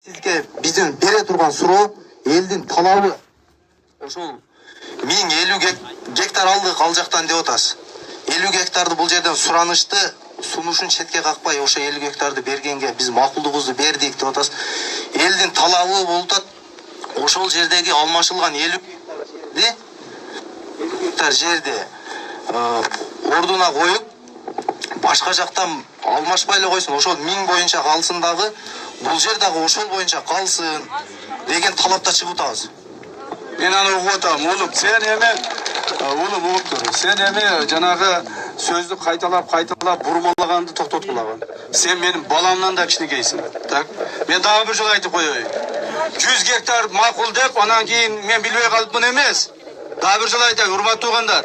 Sizge bizim бере турган суроо элдин талабы. Ошол 1050 гектар алдык ал жактан деп атасыз. 50 гектарды бул жерден суранышты сунушун четке какпай ошо 50 гектарды бергенге биз макулдугубузду бердик деп атасыз. Элдин талабы болуп атат. Ошол жердеги алмашылган 50 гектар жерде ордуна коюп башка жактан алмашпай эле койсун, ошол 1000 боюнча калсын дагы, бул жер дагы ошол боюнча калсын деген талапта чыгып атабыз. Мен аны угуп атам, улум, сен эме улум угуп тур. Сен эме жанагы сөздү кайталап бурмалаганды токтоткулаган. Сен менин баламдан да кичинекейсиң. Так. Мен дагы бир жолу айтып коеюн. 100 гектар макул деп, анан кийин мен билбей калыпмын эмес. Дагы бир жолу айтайын, урматтуу туугандар.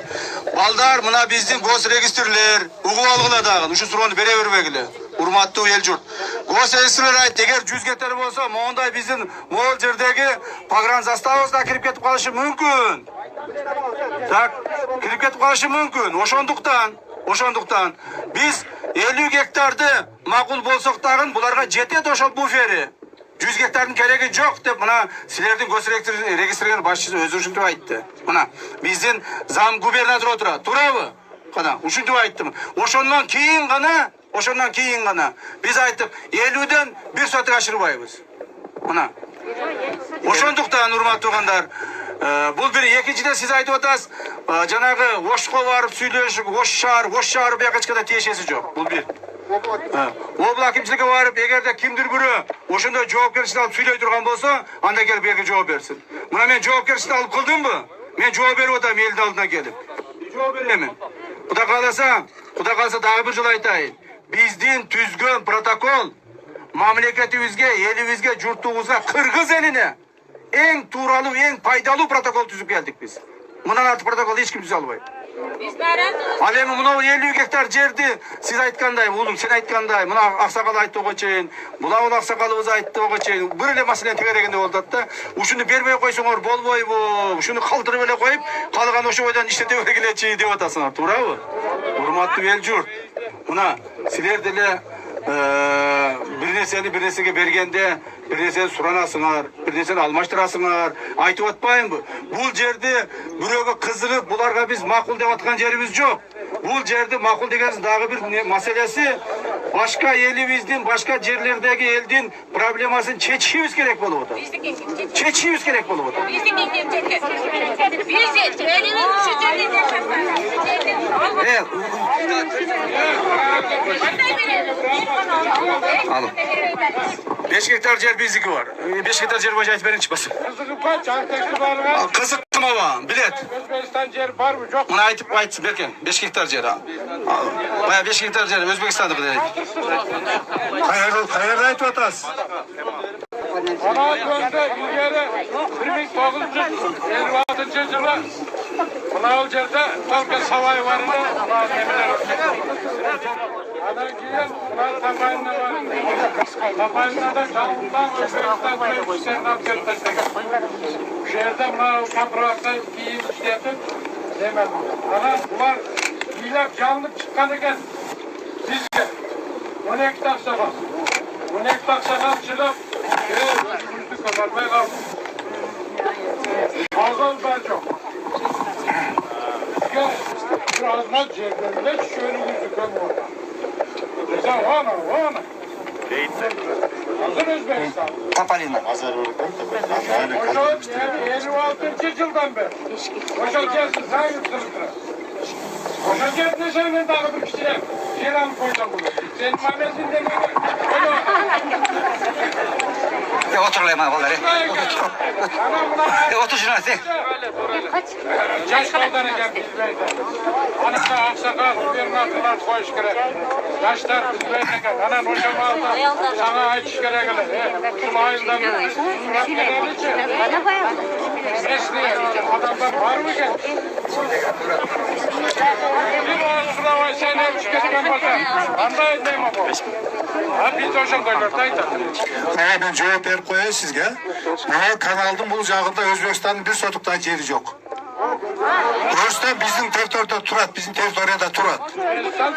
Балдар, мына биздин госрегистрлер угуп алгыла дагы, ушу суроону бере бербегиле. Урматтуу эл журт. Госрегистрлер айтты, эгер 100 гектар болсо, мондай биздин могул жердеги погран заставыбыз да кирип кетип калышы мүмкүн. Так, кирип кетип калышы мүмкүн. Ошондуктан биз 50 гектарды макул болсок дагы буларга жетет ошол буфери. 100 гектардын кереги жок деп мына силердин госрегистрлер башчысы өзү ушинтип айтты. Мына биздин зам губернатор отурат, туурабы? Кана ушинтип айттым. Ошондон кийин гана биз айттык 50ден 1 соток ашырбайбыз. Мына ошондуктан урматтуу туугандар, бул бир экинчиден сиз айтып атасыз, жанагы Ошко барып сүйлөшүп, Ош шаар бияка ачкада тиешеси жок. Бул бир. Обла акимчиликке барып, эгерде кимдир бирөө ошондой жоопкерчилик алып сүйлөй турган болсо, анда келип бияка жооп берсин. Мына мен жоопкерчилик алып кылдымбы? Мен жооп берип атам элдин алдына келип. Жооп беремин. Кудай кааласа дагы бир жолу айтайын. Биздин түзгөн протокол мамлекетибизге, элибизге, журтубузга, кыргыз элине эң тууралуу, эң пайдалуу протокол түзүп келдик биз. Мындан артык протокол эч ким түзө албайт. Ал эми мына 50 гектар жерди сиз айткандай, улум сен айткандай, мына аксакал айттыга чейин, була аксакалыбыз айттыга чейин бир эле маселени тегерегенде болуп атат да, ушуну бербей койсоңор болбойбу, ушуну калтырып эле коюп, калган ошо бойдон иштете бергилечи деп атасыңар, туурабы? Урматтуу эл журт, мына силер деле бир нерсеге бергенде бир нерсени суранасыңар, бир нерсени алмаштырасыңар, айтып атпайынбы? Бул жерди бирөөгө кызыгып, буларга биз макул деп аткан жерибиз жок. Бул жерди макул дегенибиз дагы бир маселеси, башка элибиздин, башка жерлердеги элдин проблемасын чечишибиз керек болуп атат. Чечишибиз керек болуп атат. Алып. 5 гектар жер биздики бар. 5 гектар жер боюнча айтып бериңчи басым. Кызыктым аба, билет. Өзбекстан жер барбы, жок? Мына айтсын беркен. 5 гектар жер. Бая 5 гектар жер Өзбекстанда деп айтты. Кайерде айтып атасыз? Ana döndü ilgari 1956 жылы мынау жерде только савай бар еді. Анан кейін мына Тапайына бар. Тапайына да жалындан Өзбекстан көйшісен алып келіп тастаған. Жерде мынау тапырақта киім іштетіп демеді. Анан бұлар үйлеп жалынып шыққан екен. Бізге 12 тақшаға. 12 тақшаға шығып өзімізді көтермей қалдық. Ağıl ben çok. Bizge birazdan ceblerinde şöylümüzü kömür orada. Bize ona. Hazır Özbekistan. Тапалина. Oşo 56. yıldan beri. Oşo gelsin sen yurtlarına. Oşo gelsin senin daha bir kişiye yer alıp koyacağım bunu. Senin mahallesinde mi? Oturlayma vallahi. Otur şuna sen. Yaş kaldan eken bilmeydi. Anısa aksakal, gubernatörler koyuş gerek. Yaşlar bilmeydi eken. Anan hocam aldı. Sana ayçış gerek gelir. Tüm ayından surat gelir için. Mesleğe adamlar var mı eken? Bir o sıravay sen hepsi kesmen bakar. Anlayın değil mi bu? Biz hocam koyuyordu ayta. Ben жооп берип коеюн сизге. Каналдын бул жагында Өзбекстандын 1 сотуктан жери жок. Doğrusu bizim territoriyada turat, bizim territoriyada turat.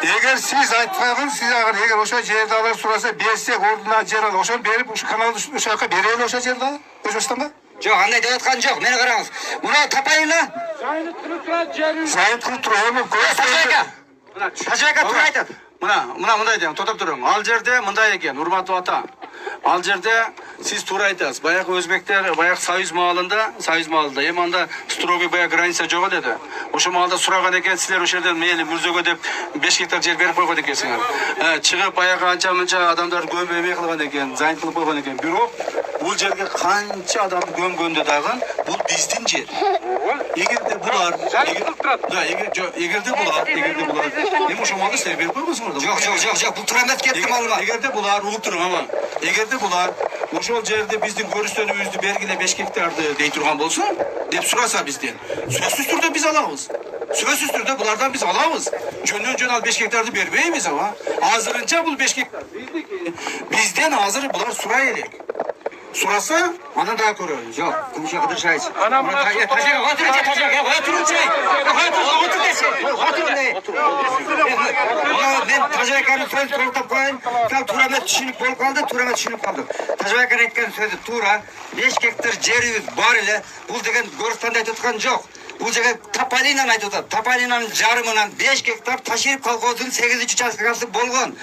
Eğer siz aytpagın, siz eğer oşa jerde alar surasa bersek, orduna jer al, oşa berip uşu kanalды uşaka bereli oşa jerde, Özbekistanга? Жоқ, андай деп жатқан жоқ. Мені қараңыз. Мынау тапайына. Sayını тұрып жері. Sayın Kılıçdaroğlu, Тажайка тура айтады. мындай дейм, тоқтап тұрың. Ал жерде мындай екен, урматтуу ата. Ал жерде сиз туура айтасыз. Баягы өзбектер, баягы Союз маалында, эми анда строгий баягы граница жок деди. Ошо маалда сураган экен, силер ошол жерден мейли Мурзөгө деп 5 гектар жер берип койгон экенсиңер. Чыгып баягы анча-мынча адамдар көм эме кылган экен, зайын кылып койгон экен. Бирок бул жерге канча адам көмгөндө дагы бул биздин жер. Эгерде булар, эгерде булар, эми ошол малды силер берип койгонсуңар да. Жоқ, бұл тура емес кетті малыма. Эгерде булар, угуп туруң ама. Эгерде булар ошол жерде биздин көрүстөнүбүздү бергиле 5 гектарды дей турган болсо, деп сураса бизден, сөзсүз түрдө биз алабыз. Сөзсүз түрдө булардан биз алабыз. Жөн ал 5 гектарды бербейбиз ама. Азырынча бул 5 гектар бизден азыр булар сурай элек. Сураса, аны да көрөбүз. Жоқ, Кумшо Кыдыршаевич. Ана мына Мен Тажайканы сөз толықтап қойын. Сәл тура емес түшініп болып қалды. Тажайканы айтқан сөзі тура. 5 гектар жеріміз бар еле. Бұл деген Горстанда айтып отқан жоқ. Бұл жерге Тапалинаны айтып отыр. Тапалинаның жарымынан 5 гектар Таширов колхозының 8 участкасы болған.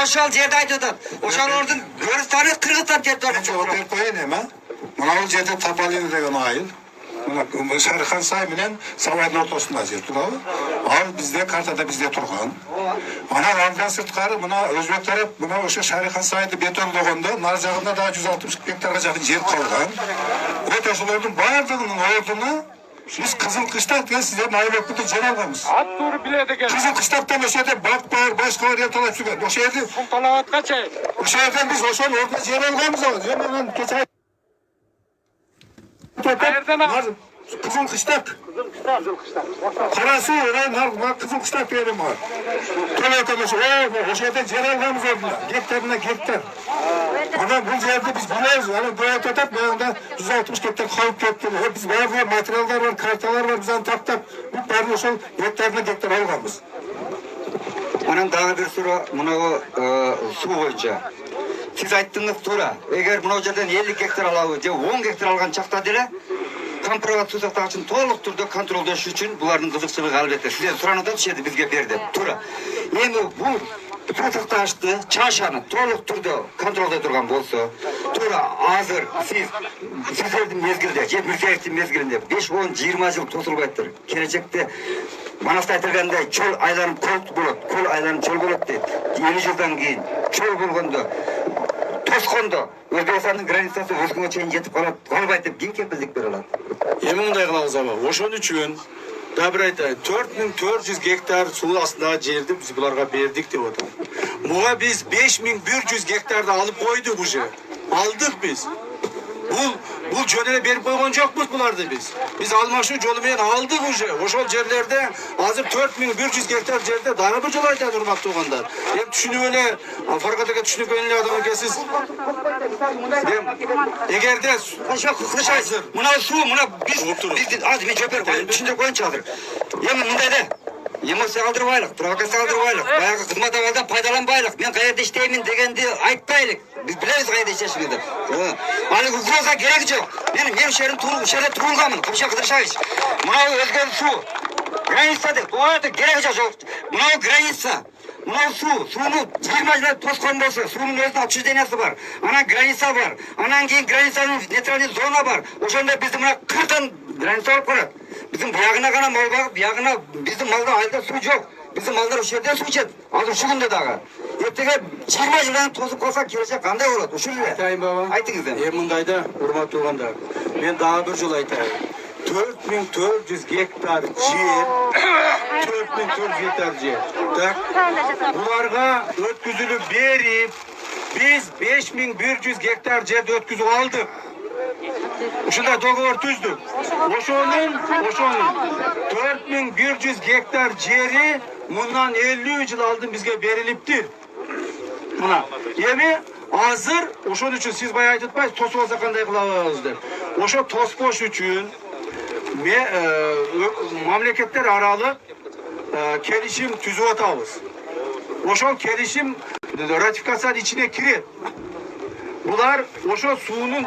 Ошол жерде айтып отыр. Ошол ордун Горстаны Кыргызстан территориясы. Мынау жерде Тапалин деген айыл. Мына Шархан сай менен Сабайдын ортосунда жер турабы? Ал бизде картада бизде турган. Анан алдан сырткары мына өзбек тарап мына ошо Шархан сайды бетондогондо нар жагында да 160 гектарга жакын жер калган. Вот ошолордун баардыгынын ордуна биз Кызыл Кыштак деген сиздердин айылөкүндө жер алганбыз. Ат тууру билет экен. Кызыл Кыштактан ошол жерде бак бар, башка бар ерталап жүргөн. Ошол жерде Султанабадка чейин. ошол жерден биз ошол ордуна жер алганбыз. Мен кече Kızıl Kışlak. Karası öyle Kızıl Kışlak diyelim var. Tolatomuş o şeyde yer algamız oldu. Gektarına gektar. Ama bu yerde biz biliyoruz. Yani böyle tutup yanında 160 gektar kalıp gektar. Hep biz var materyaller var, kartalar var. Bizden tap. Bu barın ошол gektarına gektar algamız. Анан дагы бир суроо мынау суу боюнча. Сиз айттыңыз туура. Эгер мынау жерден 50 гектар алабы же 10 гектар алган чакта деле Кампырова суу сактагычын толук түрдө контролдош үчүн булардын кызыкчылыгы албетте. Сизден сурануда ушерде бизге берди. Туура. Эми бул суу сактагычты чашаны толук түрдө контролдой турган болсо, туура азыр сиздердин мезгилде, же Мирзиевдин мезгилинде 5-10-20 жыл тосулбайттыр. Келечекте Манаста айтылгандай чөл айланып көл айланып чөл болот дейт. 50 жылдан кийин чөл болгондо тоскондо Өзбекстандын границасы өзгөнгө чейин жетип калбайт деп ким кепилдик бере алат? Эми мындай кылабыз ама. Ошон үчүн да бир айтайын, 4400 гектар суу астындагы жерди биз буларга бердик деп атам. Буга биз 5100 гектарды алып койдук уже. Алдык биз. Бул жөн эле берип койгон жокпуз буларды биз. Биз алмашуу жолу менен алдык уже. Ошол жерлерде азыр 4100 гектар жерде дагы бир жолу айтат урматтуу угандар. Эми түшүнүп эле, Фаркатке түшүнүп эле адам экенсиз. Эгерде мына суу мына биздин азыр мен жооп берип коеюн, түшүндүрүп коеюнчу азыр. Эми мындай эле Емоция алдырбайлык, провокация алдырбайлык, баягы кызмат абалдан пайдаланбайлык. Мен каерде иштеймин дегенди айтпайлык. Биз билебиз каерде иштешимизди. Аны угроза кереги жок. Мен ушерде турулганмын, Кумшо Кыдыршаевич. Мынау өзгөрүп суу. Граница деп, ояты кереги жок. Мынау граница. Мынау сууну 20 жыл тоскон болсо, суунун өзүнүн отчуждениясы бар. Анан граница бар. Анан кийин границанын нейтральный зона бар. Ошондо биздин мына кырдан граница болуп калат. Биздин буягына гана мал багып, буягына биздин малда айылда суу жок. Биздин малдар ушул жерден суу ичет. Азыр ушул күндө дагы. Эртеге 20 жылдан тосуп калса келечек кандай болот? Ушул эле. Айтайын баба. Айтыңыз эми. Эми мындайда, урматтуу угандар. Мен дагы бир жолу айтайын. 4400 гектар жер. 4400 гектар жер. Так. Буларга өткүзүлүп берип, биз 5100 гектар жерди өткүзүп алдык. Ушундай договор түздүк. Ошонун 4100 гектар жери мындан 50 жыл алдын бизге берилиптир. Мына. Эми азыр ошон үчүн сиз бая айтып атпайсыз, тосуп алса кандай кылабыз деп. Ошо тоспош үчүн Mamleketler aralı kelişim tüzüp atабыз. Oşol kelişim ratifikasiyanын içine kirет. Bular oşo suunun